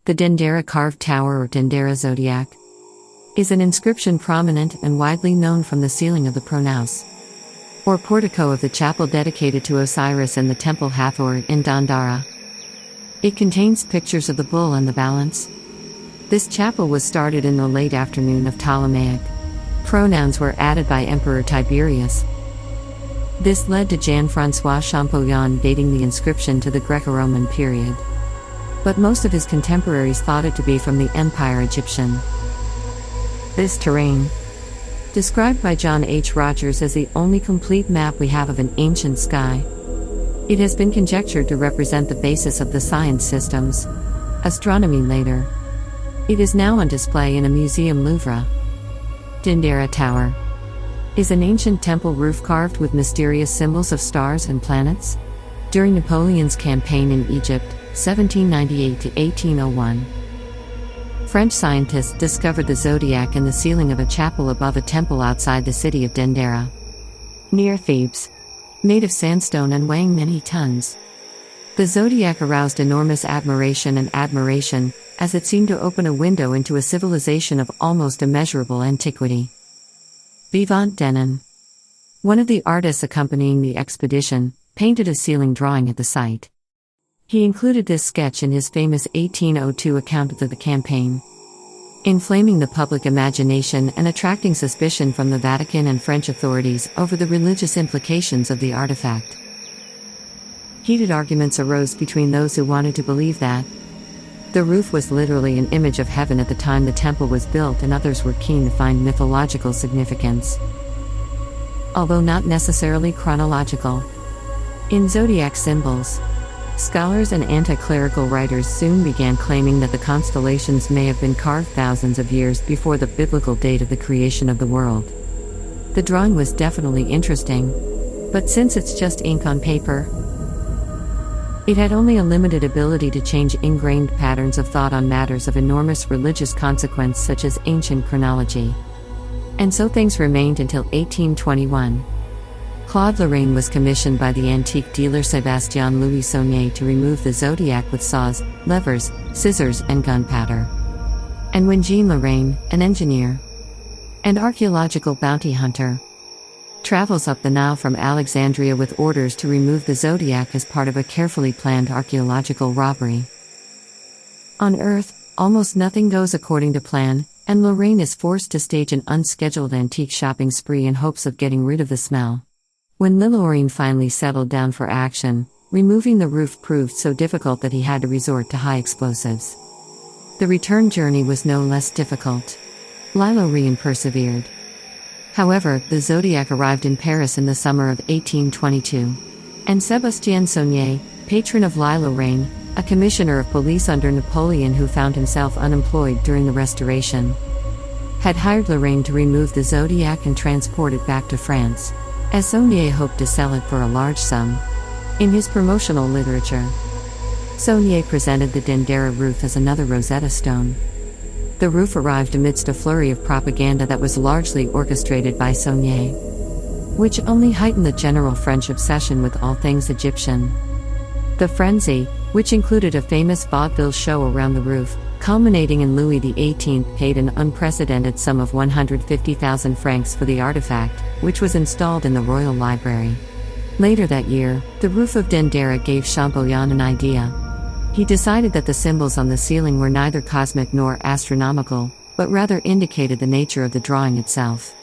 The Dendera carved tower or Dendera zodiac is an inscription prominent and widely known from the ceiling of the pronaos, or portico of the chapel dedicated to Osiris in the temple Hathor in Dendera. It contains pictures of the bull and the balance. This chapel was started in the late afternoon of Ptolemaic. Pronouns were added by Emperor Tiberius. This led to Jean-François Champollion dating the inscription to the Greco-Roman period. But most of his contemporaries thought it to be from the Empire Egyptian. This terrain, described by John H. Rogers as the only complete map we have of an ancient sky, it has been conjectured to represent the basis of the science systems, astronomy later. It is now on display in a museum Louvre. Dendera Tower is an ancient temple roof carved with mysterious symbols of stars and planets. During Napoleon's campaign in Egypt, 1798 to 1801, French scientists discovered the zodiac in the ceiling of a chapel above a temple outside the city of Dendera, near Thebes. Made of sandstone and weighing many tons, the zodiac aroused enormous admiration, as it seemed to open a window into a civilization of almost immeasurable antiquity. Vivant Denon, one of the artists accompanying the expedition, painted a ceiling drawing at the site. He included this sketch in his famous 1802 account of the campaign, inflaming the public imagination and attracting suspicion from the Vatican and French authorities over the religious implications of the artifact. Heated arguments arose between those who wanted to believe that the roof was literally an image of heaven at the time the temple was built, and others were keen to find mythological significance, although not necessarily chronological, in zodiac symbols. Scholars and anti-clerical writers soon began claiming that the constellations may have been carved thousands of years before the biblical date of the creation of the world. The drawing was definitely interesting, but since it's just ink on paper, it had only a limited ability to change ingrained patterns of thought on matters of enormous religious consequence such as ancient chronology. And so things remained until 1821. Claude Lorraine was commissioned by the antique dealer Sébastien Louis Saunier to remove the zodiac with saws, levers, scissors, and gunpowder. And when Jean Lorraine, an engineer and archaeological bounty hunter, travels up the Nile from Alexandria with orders to remove the zodiac as part of a carefully planned archaeological robbery. On Earth, almost nothing goes according to plan, and Lorraine is forced to stage an unscheduled antique shopping spree in hopes of getting rid of the smell. When Lorraine finally settled down for action, removing the roof proved so difficult that he had to resort to high explosives. The return journey was no less difficult. Lorraine persevered. However, the zodiac arrived in Paris in the summer of 1822. And Sébastien Saunier, patron of Lorraine, a commissioner of police under Napoleon who found himself unemployed during the Restoration, had hired Lorraine to remove the zodiac and transport it back to France, as Saunier hoped to sell it for a large sum. In his promotional literature, Saunier presented the Dendera roof as another Rosetta Stone. The roof arrived amidst a flurry of propaganda that was largely orchestrated by Saunier, which only heightened the general French obsession with all things Egyptian. The frenzy, which included a famous vaudeville show around the roof, culminating in Louis XVIII paid an unprecedented sum of 150,000 francs for the artifact, which was installed in the Royal Library. Later that year, the roof of Dendera gave Champollion an idea. He decided that the symbols on the ceiling were neither cosmic nor astronomical, but rather indicated the nature of the drawing itself.